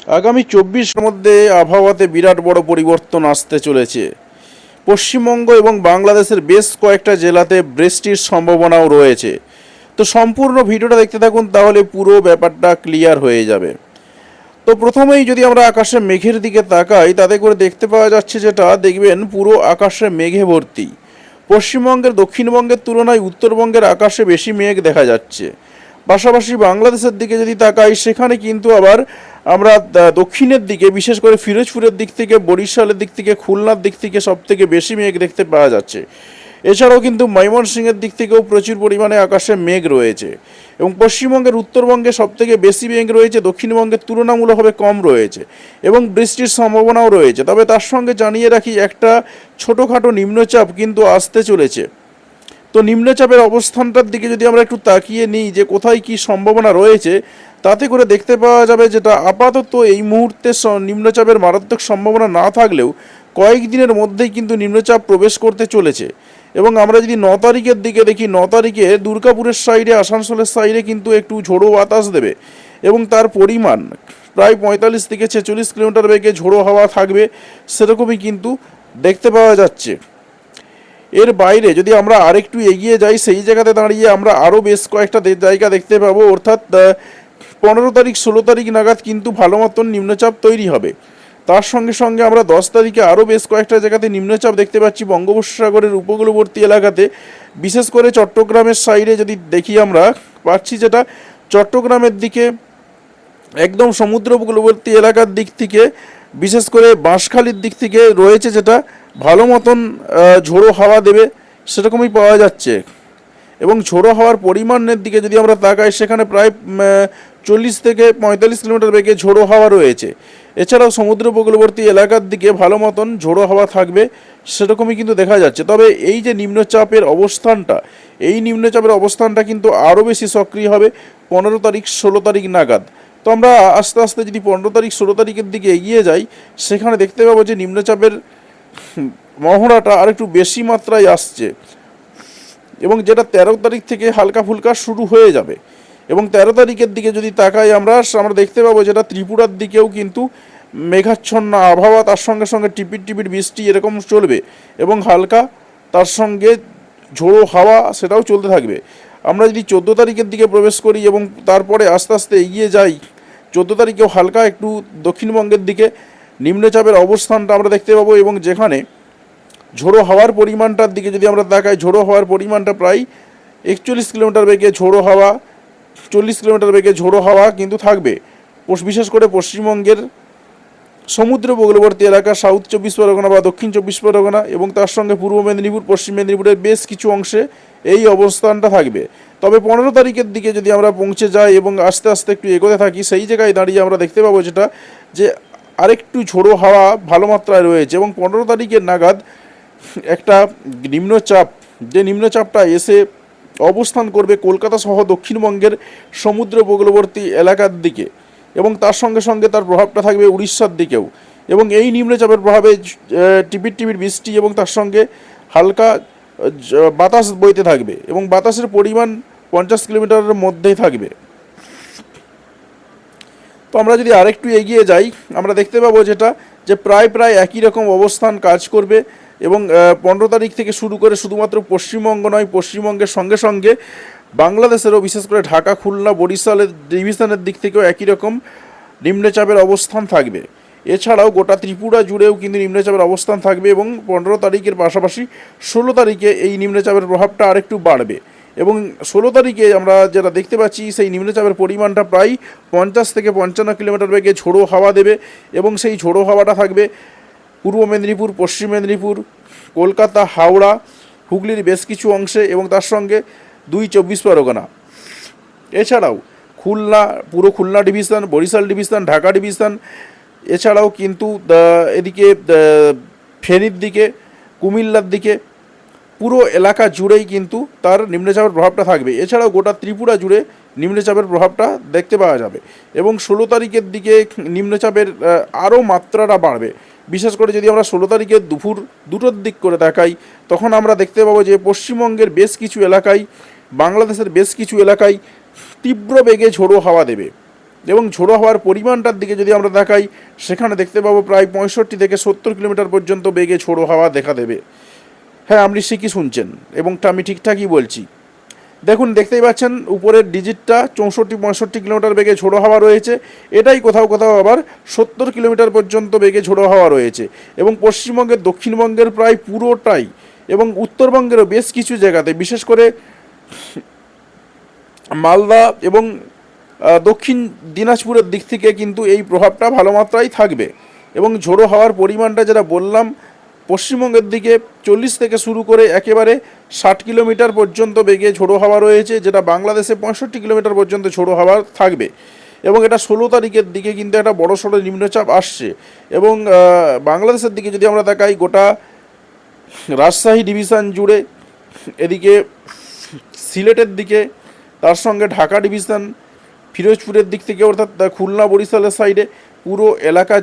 আগামী 24 মধ্যে আবহাওয়াতে বিরাট বড় পরিবর্তন আসতে চলেছে। পশ্চিমবঙ্গ এবং বাংলাদেশের বেশ কয়েকটা জেলাতে বৃষ্টির সম্ভাবনাও রয়েছে। তো সম্পূর্ণ ভিডিওটা দেখতে থাকুন, তাহলে পুরো ব্যাপারটা ক্লিয়ার হয়ে যাবে। তো প্রথমেই যদি আমরা আকাশে মেঘের দিকে তাকাই, তাতে করে দেখতে পাওয়া যাচ্ছে যেটা দেখবেন পুরো আকাশে মেঘে ভর্তি। পশ্চিমবঙ্গের দক্ষিণবঙ্গের তুলনায় উত্তরবঙ্গের আকাশে বেশি মেঘ দেখা যাচ্ছে। পাশাপাশি বাংলাদেশের দিকে যদি তাকাই, সেখানে কিন্তু আবার আমরা দক্ষিণের দিকে, বিশেষ করে ফিরোজপুরের দিক থেকে, বরিশালের দিক থেকে, খুলনার দিক থেকে সবথেকে বেশি মেঘ দেখতে পাওয়া যাচ্ছে। এছাড়াও কিন্তু ময়মনসিংহের দিক থেকেও প্রচুর পরিমাণে আকাশে মেঘ রয়েছে। এবং পশ্চিমবঙ্গের উত্তরবঙ্গে সবথেকে বেশি মেঘ রয়েছে, দক্ষিণবঙ্গের তুলনামূলকভাবে কম রয়েছে এবং বৃষ্টির সম্ভাবনাও রয়েছে। তবে তার সঙ্গে জানিয়ে রাখি, একটা ছোটোখাটো নিম্নচাপ কিন্তু আসতে চলেছে। তো নিম্নচাপের অবস্থানটার দিকে যদি আমরা একটু তাকিয়ে নিই যে কোথায় কি সম্ভাবনা রয়েছে, তাতে করে দেখতে পাওয়া যাবে যেটা আপাতত এই মুহূর্তে নিম্নচাপের মারাত্মক সম্ভাবনা না থাকলেও কয়েকদিনের মধ্যেই কিন্তু নিম্নচাপ প্রবেশ করতে চলেছে। এবং আমরা যদি 9 তারিখের দিকে দেখি, 9 তারিখে দুর্গাপুরের সাইডে, আসানসোলের সাইডে কিন্তু একটু ঝোড়ো বাতাস দেবে এবং তার পরিমাণ প্রায় 45 থেকে 46 কিলোমিটার বেগে ঝোড়ো হাওয়া থাকবে, সেরকমই কিন্তু দেখতে পাওয়া যাচ্ছে। এর বাইরে যদি আমরা আরেকটু এগিয়ে যাই, সেই জায়গাতে দাঁড়িয়ে আমরা আরও বেশ কয়েকটা জায়গা দেখতে পাবো। অর্থাৎ 15 তারিখ 16 তারিখ নাগাদ কিন্তু ভালো মতন নিম্নচাপ তৈরি হবে। তার সঙ্গে সঙ্গে আমরা 10 তারিখে আরও বেশ কয়েকটা জায়গাতে নিম্নচাপ দেখতে পাচ্ছি বঙ্গোপসাগরের উপকূলবর্তী এলাকাতে। বিশেষ করে চট্টগ্রামের সাইডে যদি দেখি, আমরা পাচ্ছি যেটা চট্টগ্রামের দিকে একদম সমুদ্র উপকূলবর্তী এলাকার দিক থেকে, বিশেষ করে বাঁশখালীর দিক থেকে রয়েছে যেটা ভালো মতন ঝোড়ো হাওয়া দেবে, সেরকমই পাওয়া যাচ্ছে। এবং ঝোড়ো হাওয়ার পরিমাণের দিকে যদি আমরা তাকাই, সেখানে প্রায় 40 থেকে 45 কিলোমিটার বেগে ঝোড়ো হাওয়া রয়েছে। এছাড়াও সমুদ্র উপকূলবর্তী এলাকার দিকে ভালো মতন ঝোড়ো হাওয়া থাকবে, সেরকমই কিন্তু দেখা যাচ্ছে। তবে এই যে নিম্নচাপের অবস্থানটা, এই নিম্নচাপের অবস্থানটা কিন্তু আরও বেশি সক্রিয় হবে 15 তারিখ 16 তারিখ নাগাদ। তো আমরা আস্তে আস্তে যদি 15 তারিখ 16 তারিখের দিকে এগিয়ে যাই, সেখানে দেখতে পাবো যে নিম্নচাপের মহড়াটা আরেকটু বেশি মাত্রায় আসছে এবং যেটা 13 তারিখ থেকে হালকা ফুলকা শুরু হয়ে যাবে। এবং 13 তারিখের দিকে যদি তাকাই, আমরা দেখতে পাবো যেটা ত্রিপুরার দিকেও কিন্তু মেঘাচ্ছন্ন আবহাওয়া, তার সঙ্গে সঙ্গে টিপির টিপির বৃষ্টি এরকম চলবে এবং হালকা তার সঙ্গে ঝোড়ো হাওয়া সেটাও চলতে থাকবে। আমরা যদি 14 তারিখের দিকে প্রবেশ করি এবং তারপরে আস্তে আস্তে এগিয়ে যাই, 14 তারিখেও হালকা একটু দক্ষিণবঙ্গের দিকে নিম্নচাপের অবস্থানটা আমরা দেখতে পাবো। এবং যেখানে ঝোড়ো হাওয়ার পরিমাণটার দিকে যদি আমরা তাকাই, ঝোড়ো হাওয়ার পরিমাণটা প্রায় 41 কিলোমিটার বেগে ঝোড়ো হাওয়া, 40 কিলোমিটার বেগে ঝোড়ো হাওয়া কিন্তু থাকবে। বিশেষ করে পশ্চিমবঙ্গের সমুদ্র উপকূলবর্তী এলাকা, সাউথ 24 পরগনা বা দক্ষিণ 24 পরগনা এবং তার সঙ্গে পূর্ব মেদিনীপুর, পশ্চিম মেদিনীপুরের বেশ কিছু অংশে এই অবস্থানটা থাকবে। তবে 15 তারিখের দিকে যদি আমরা পৌঁছে যাই এবং আস্তে আস্তে একটু এগোতে থাকি, সেই জায়গায় দাঁড়িয়ে আমরা দেখতে পাবো যেটা যে আরেকটু ঝোড়ো হাওয়া ভালো মাত্রায় রয়েছে। এবং 15 তারিখের নাগাদ একটা নিম্নচাপ, যে নিম্নচাপটা এসে অবস্থান করবে কলকাতা সহ দক্ষিণবঙ্গের সমুদ্র উপকূলবর্তী এলাকার দিকে এবং তার সঙ্গে সঙ্গে তার প্রভাবটা থাকবে উড়িষ্যার দিকেও। এবং এই নিম্নচাপের প্রভাবে টিপির টিপির বৃষ্টি এবং তার সঙ্গে হালকা বাতাস বইতে থাকবে এবং বাতাসের পরিমাণ 50 কিলোমিটারের মধ্যেই থাকবে। তো আমরা যদি আরেকটু এগিয়ে যাই, আমরা দেখতে পাবো যেটা যে প্রায় একই রকম অবস্থান কাজ করবে। এবং 15 তারিখ থেকে শুরু করে শুধুমাত্র পশ্চিমবঙ্গ নয়, পশ্চিমবঙ্গের সঙ্গে সঙ্গে বাংলাদেশেরও, বিশেষ করে ঢাকা, খুলনা, বরিশালের ডিভিশনের দিক থেকেও একই রকম নিম্নচাপের অবস্থান থাকবে। এছাড়াও গোটা ত্রিপুরা জুড়েও কিন্তু নিম্নচাপের অবস্থান থাকবে এবং 15 তারিখের পাশাপাশি 16 তারিখে এই নিম্নচাপের প্রভাবটা আরেকটু বাড়বে। এবং 16 তারিখে আমরা যেটা দেখতে পাচ্ছি, সেই নিম্নচাপের পরিমাণটা প্রায় 50 থেকে 55 কিলোমিটার বেগে ঝোড়ো হাওয়া দেবে এবং সেই ঝোড়ো হাওয়াটা থাকবে পূর্ব মেদিনীপুর, পশ্চিম মেদিনীপুর, কলকাতা, হাওড়া, হুগলির বেশ কিছু অংশে এবং তার সঙ্গে 2 24 পরগনা। এছাড়াও খুলনা, পুরো Khulna division, Barishal division, Dhaka division, এছাড়াও কিন্তু এদিকে ফেনীর দিকে, কুমিল্লার দিকে পুরো এলাকা জুড়েই কিন্তু তার নিম্নচাপের প্রভাবটা থাকবে। এছাড়াও গোটা ত্রিপুরা জুড়ে নিম্নচাপের প্রভাবটা দেখতে পাওয়া যাবে। এবং 16 তারিখের দিকে নিম্নচাপের আরও মাত্রাটা বাড়বে। বিশেষ করে যদি আমরা 16 তারিখের দুপুর 2টোর দিক করে দেখাই, তখন আমরা দেখতে পাবো যে পশ্চিমবঙ্গের বেশ কিছু এলাকায়, বাংলাদেশের বেশ কিছু এলাকায় তীব্র বেগে ঝোড়ো হাওয়া দেবে এবং ঝোড়ো হওয়ার পরিমাণটার দিকে যদি আমরা দেখাই, সেখানে দেখতে পাবো প্রায় 65 থেকে 70 কিলোমিটার পর্যন্ত বেগে ঝোড়ো হাওয়া দেখা দেবে। হ্যাঁ, আপনি ঠিকই শুনছেন এবং আমি ঠিকঠাকই বলছি। দেখুন, দেখতেই পাচ্ছেন উপরের ডিজিটটা 64-65 কিলোমিটার বেগে ঝোড়ো হাওয়া রয়েছে। এটাই কোথাও কোথাও আবার 70 কিলোমিটার পর্যন্ত বেগে ঝোড়ো হাওয়া রয়েছে। এবং পশ্চিমবঙ্গের দক্ষিণবঙ্গের প্রায় পুরোটাই এবং উত্তরবঙ্গেরও বেশ কিছু জায়গাতে, বিশেষ করে মালদা এবং দক্ষিণ দিনাজপুরের দিক থেকে কিন্তু এই প্রভাবটা ভালো মাত্রায় থাকবে। এবং ঝোড়ো হাওয়ার পরিমাণটা যেটা বললাম, পশ্চিমবঙ্গের দিকে 40 থেকে শুরু করে একেবারে 60 কিলোমিটার পর্যন্ত বেগে ঝোড়ো হাওয়া রয়েছে, যেটা বাংলাদেশে 65 কিলোমিটার পর্যন্ত ঝোড়ো হাওয়া থাকবে। এবং এটা 16 তারিখের দিকে কিন্তু একটা বড়সড় নিম্নচাপ আসছে। এবং বাংলাদেশের দিকে যদি আমরা দেখাই, গোটা রাজশাহী ডিভিশন জুড়ে, এদিকে সিলেটের দিকে, তার সঙ্গে ঢাকা ডিভিশন, ফিরোজপুরের দিক থেকে অর্থাৎ খুলনা বরিশালের সাইডে পুরো এলাকা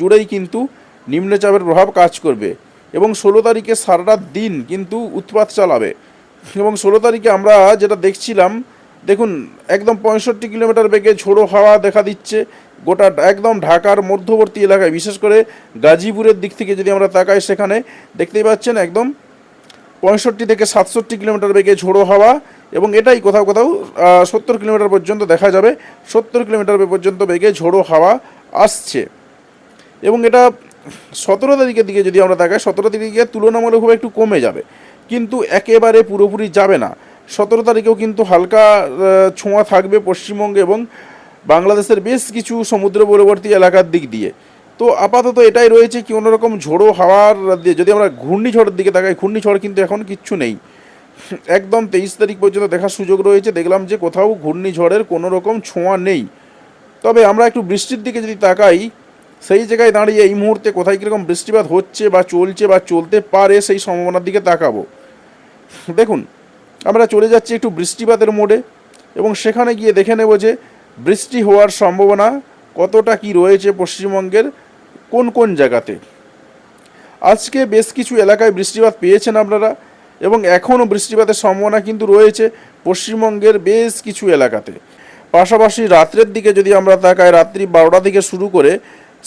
জুড়েই কিন্তু নিম্নচাপের প্রভাব কাজ করবে। এবং 16 তারিখে সারাটা দিন কিন্তু উৎপাত চালাবে। এবং 16 তারিখে আমরা যেটা দেখছিলাম, দেখুন একদম 65 কিলোমিটার বেগে ঝোড়ো হাওয়া দেখা দিচ্ছে গোটা একদম ঢাকার মধ্যবর্তী এলাকায়, বিশেষ করে গাজীপুরের দিক থেকে যদি আমরা তাকাই, সেখানে দেখতেই পাচ্ছেন একদম 65 থেকে 67 কিলোমিটার বেগে ঝোড়ো হাওয়া। এবং এটাই কোথাও কোথাও 70 কিলোমিটার পর্যন্ত দেখা যাবে। 70 কিলোমিটার পর্যন্ত বেগে ঝোড়ো হাওয়া আসছে। এবং এটা 17 তারিখের দিকে যদি আমরা তাকাই, 17 তারিখে তুলনামূলকভাবে একটু কমে যাবে, কিন্তু একেবারে পুরোপুরি যাবে না। 17 তারিখেও কিন্তু হালকা ছোঁয়া থাকবে পশ্চিমবঙ্গে এবং বাংলাদেশের বেশ কিছু সমুদ্রবর্তী এলাকার দিক দিয়ে। তো আপাতত এটাই রয়েছে কি, অন্যরকম ঝোড়ো হাওয়ার দিয়ে যদি আমরা ঘূর্ণিঝড়ের দিকে তাকাই, ঘূর্ণিঝড় কিন্তু এখন কিচ্ছু নেই। একদম 23 তারিখ পর্যন্ত দেখার সুযোগ রয়েছে, দেখলাম যে কোথাও ঘূর্ণিঝড়ের কোনো রকম ছোঁয়া নেই। তবে আমরা একটু বৃষ্টির দিকে যদি তাকাই, সেই জায়গায় দাঁড়িয়ে এই মুহূর্তে কোথায় কীরকম বৃষ্টিপাত হচ্ছে বা চলছে বা চলতে পারে, সেই সম্ভাবনার দিকে তাকাবো। দেখুন, আমরা চলে যাচ্ছি একটু বৃষ্টিপাতের মোডে এবং সেখানে গিয়ে দেখে নেব যে বৃষ্টি হওয়ার সম্ভাবনা কতটা কি রয়েছে পশ্চিমবঙ্গের কোন কোন জায়গাতে। আজকে বেশ কিছু এলাকায় বৃষ্টিপাত পেয়েছেন আপনারা, এবং এখনও বৃষ্টিপাতের সম্ভাবনা কিন্তু রয়েছে পশ্চিমবঙ্গের বেশ কিছু এলাকাতে। পাশাপাশি রাত্রের দিকে যদি আমরা তাকাই, রাত্রি 12টা থেকে শুরু করে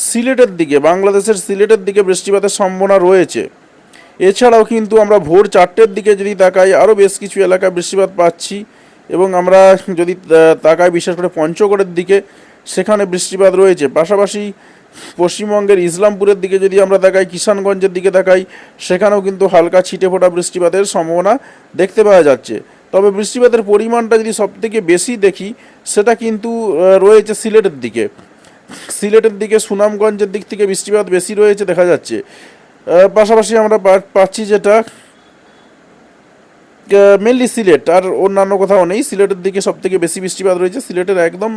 সিলেটের দিকে, বাংলাদেশের সিলেটের দিকে বৃষ্টিপাতের সম্ভাবনা রয়েছে। এছাড়াও কিন্তু আমরা ভোর 4টের দিকে যদি তাকাই, আরও বেশ কিছু এলাকায় বৃষ্টিপাত পাচ্ছি। এবং আমরা যদি তাকাই বিশেষ করে পঞ্চগড়ের দিকে, সেখানে বৃষ্টিপাত রয়েছে। পাশাপাশি পশ্চিমবঙ্গের ইসলামপুরের দিকে যদি আমরা তাকাই, কিষানগঞ্জের দিকে তাকাই, সেখানেও কিন্তু হালকা ছিটে ফোটা বৃষ্টিপাতের সম্ভাবনা দেখতে পাওয়া যাচ্ছে। তবে বৃষ্টিপাতের পরিমাণটা যদি সবথেকে বেশি দেখি, সেটা কিন্তু রয়েছে সিলেটের দিকে। সিলেটের দিকে সুনামগঞ্জের দিক থেকে বৃষ্টিপাত বেশি রয়েছে দেখা যাচ্ছে। পাশাপাশি আমরা পাচ্ছি যেটা মেনলি সিলেট, আর অন্যান্য কোথাও নেই। সিলেটের দিকে সবথেকে বেশি বৃষ্টিপাত রয়েছে, সিলেটের একদম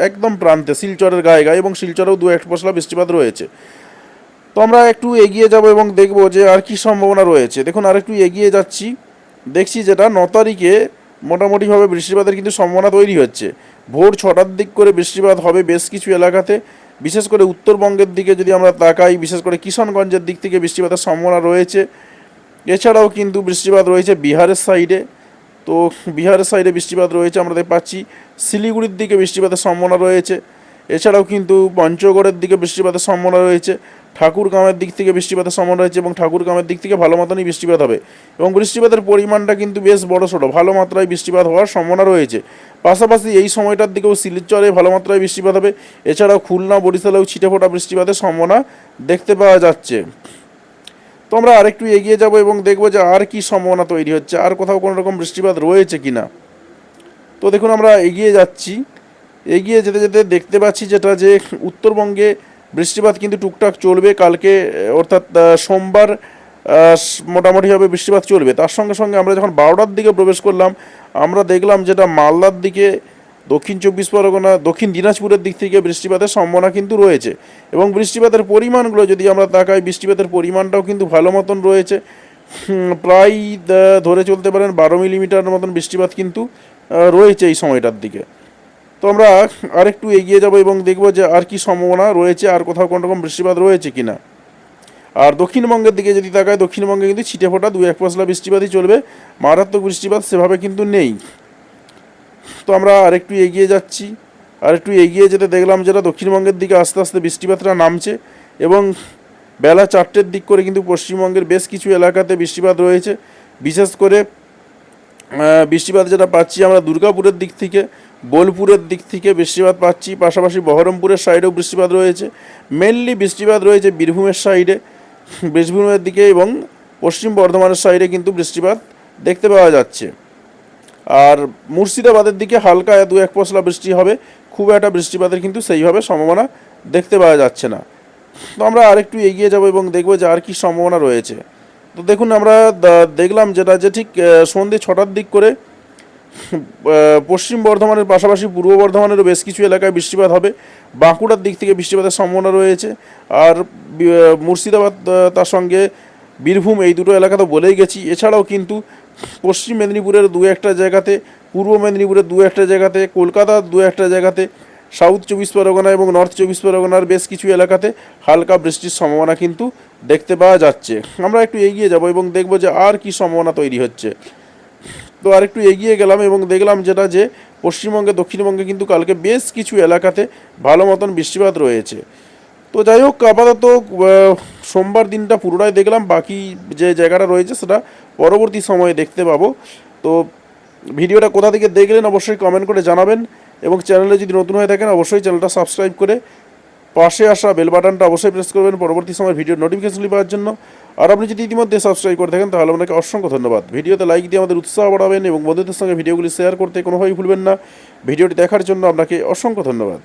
একদম প্রান্তে, শিলচরের গায়ে গায়ে, এবং শিলচরেও 2-1 পশলা বৃষ্টিপাত রয়েছে। তো আমরা একটু এগিয়ে যাব এবং দেখব যে আর কি সম্ভাবনা রয়েছে। দেখুন, আর একটু এগিয়ে যাচ্ছি, দেখছি যেটা 9 তারিখে মোটামুটিভাবে বৃষ্টিপাতের কিন্তু সম্ভাবনা তৈরি হচ্ছে। ভোর 6টার দিক করে বৃষ্টিপাত হবে বেশ কিছু এলাকাতে, বিশেষ করে উত্তরবঙ্গের দিকে যদি আমরা তাকাই, বিশেষ করে কিষানগঞ্জের দিক থেকে বৃষ্টিপাতের সম্ভাবনা রয়েছে। এছাড়াও কিন্তু বৃষ্টিপাত রয়েছে বিহারের সাইডে। তো বিহারের সাইডে বৃষ্টিপাত রয়েছে আমরা দেখতে পাচ্ছি। শিলিগুড়ির দিকে বৃষ্টিপাতের সম্ভাবনা রয়েছে। এছাড়াও কিন্তু পঞ্চগড়ের দিকে বৃষ্টিপাতের সম্ভাবনা রয়েছে। ঠাকুরগাঁওয়ের দিক থেকে বৃষ্টিপাতের সম্ভাবনা রয়েছে, এবং ঠাকুরগাঁওয়ের দিক থেকে ভালো মতনই বৃষ্টিপাত হবে। এবং বৃষ্টিপাতের পরিমাণটা কিন্তু বেশ বড়সড়, ভালো মাত্রায় বৃষ্টিপাত হওয়ার সম্ভাবনা রয়েছে। পাশাপাশি এই সময়টার দিকেও শিলচরে ভালো মাত্রায় বৃষ্টিপাত হবে। এছাড়াও খুলনা বরিশালেও ছিটেফোঁটা বৃষ্টিপাতের সম্ভাবনা দেখতে পাওয়া যাচ্ছে। তো আমরা আরেকটু এগিয়ে যাব এবং দেখব যে আর কি সম্ভাবনা তৈরি হচ্ছে, আর কোথাও কোনো রকম বৃষ্টিপাত রয়েছে কি না। তো দেখুন, আমরা এগিয়ে যাচ্ছি, এগিয়ে যেতে যেতে দেখতে পাচ্ছি যেটা যে উত্তরবঙ্গে বৃষ্টিপাত কিন্তু টুকটাক চলবে কালকে, অর্থাৎ সোমবার মোটামুটিভাবে বৃষ্টিপাত চলবে। তার সঙ্গে সঙ্গে আমরা যখন 12টার দিকে প্রবেশ করলাম, আমরা দেখলাম যেটা মালদার দিকে, দক্ষিণ 24 পরগনা, দক্ষিণ দিনাজপুরের দিক থেকে বৃষ্টিপাতের সম্ভাবনা কিন্তু রয়েছে। এবং বৃষ্টিপাতের পরিমাণগুলো যদি আমরা তাকাই, বৃষ্টিপাতের পরিমাণটাও কিন্তু ভালো মতন রয়েছে। প্রায় ধরে চলতে পারেন 12 মিলিমিটার মতন বৃষ্টিপাত কিন্তু রয়েছে এই সময়টার দিকে। তো আমরা আরেকটু এগিয়ে যাব এবং দেখব যে আর কি সম্ভাবনা রয়েছে, আর কোথাও কোনো রকম বৃষ্টিপাত রয়েছে কি না। আর দক্ষিণবঙ্গের দিকে যদি তাকায়, দক্ষিণবঙ্গে কিন্তু ছিটেফোঁটা 2-1 পশলা বৃষ্টিপাতই চলবে, মারাত্মক বৃষ্টিপাত সেভাবে কিন্তু নেই। তো আমরা আরেকটু এগিয়ে যাচ্ছি, আর একটু এগিয়ে যেতে দেখলাম যেটা দক্ষিণবঙ্গের দিকে আস্তে আস্তে বৃষ্টিপাতটা নামছে এবং বেলা 4টের দিক করে কিন্তু পশ্চিমবঙ্গের বেশ কিছু এলাকাতে বৃষ্টিপাত রয়েছে। বিশেষ করে বৃষ্টিপাত যেটা পাচ্ছি আমরা দুর্গাপুরের দিক থেকে, বোলপুরের দিক থেকে বৃষ্টিপাত পাচ্ছি, পাশাপাশি বহরমপুরের সাইডেও বৃষ্টিপাত রয়েছে। মেনলি বৃষ্টিপাত রয়েছে বীরভূমের সাইডে, বীরভূমের দিকে এবং পশ্চিম বর্ধমানের সাইডে কিন্তু বৃষ্টিপাত দেখতে পাওয়া যাচ্ছে। আর মুর্শিদাবাদের দিকে হালকা 2-1 পশলা বৃষ্টি হবে, খুব একটা বৃষ্টিপাতের কিন্তু সেইভাবে সম্ভাবনা দেখতে পাওয়া যাচ্ছে না। তো আমরা আরেকটু এগিয়ে যাব এবং দেখব যে আর কি সম্ভাবনা রয়েছে। তো দেখুন আমরা দেখলাম যেটা যে ঠিক সন্ধ্যে 6টার দিক করে পশ্চিম বর্ধমানের পাশাপাশি পূর্ব বর্ধমানেরও বেশ কিছু এলাকায় বৃষ্টিপাত হবে। বাঁকুড়ার দিক থেকে বৃষ্টিপাতের সম্ভাবনা রয়েছে। আর মুর্শিদাবাদ তার সঙ্গে বীরভূম এই দুটো এলাকা তো বলেই গেছি। এছাড়াও কিন্তু পশ্চিম মেদিনীপুরের 2-1টা জায়গাতে, পূর্ব মেদিনীপুরের 2-1টা জায়গাতে, কলকাতার 2-1টা জায়গাতে, সাউথ 24 পরগনা এবং নর্থ 24 পরগনার বেশ কিছু এলাকাতে হালকা বৃষ্টির সম্ভাবনা কিন্তু দেখতে পাওয়া যাচ্ছে। আমরা একটু এগিয়ে যাব এবং দেখব যে আর কি সম্ভাবনা তৈরি হচ্ছে। তো আর একটু এগিয়ে গেলাম এবং দেখলাম যেটা যে পশ্চিমবঙ্গে, দক্ষিণবঙ্গে কিন্তু কালকে বেশ কিছু এলাকাতে ভালো মতন বৃষ্টিপাত রয়েছে। তো যাই হোক, আপাতত সোমবার দিনটা পুরোটাই দেখলাম, বাকি যে জায়গাটা রয়েছে সেটা পরবর্তী সময়ে দেখতে পাবো। তো ভিডিওটা কোথা থেকে দেখলেন অবশ্যই কমেন্ট করে জানাবেন এবং চ্যানেলে যদি নতুন হয়ে থাকেন অবশ্যই চ্যানেলটা সাবস্ক্রাইব করে পাশে আসা বেল বাটনটা অবশ্যই প্রেস করবেন পরবর্তী সময় ভিডিওর নোটিফিকেশন পাওয়ার জন্য। আর আপনি যদি ইতিমধ্যে সাবস্ক্রাইব করে থাকেন তাহলে আপনাকে অসংখ্য ধন্যবাদ। ভিডিওতে লাইক দিয়ে আমাদের উৎসাহ বাড়াবেন এবং বন্ধুদের সঙ্গে ভিডিওগুলি শেয়ার করতে কোনোভাবেই ভুলবেন না। ভিডিওটি দেখার জন্য আপনাকে অসংখ্য ধন্যবাদ।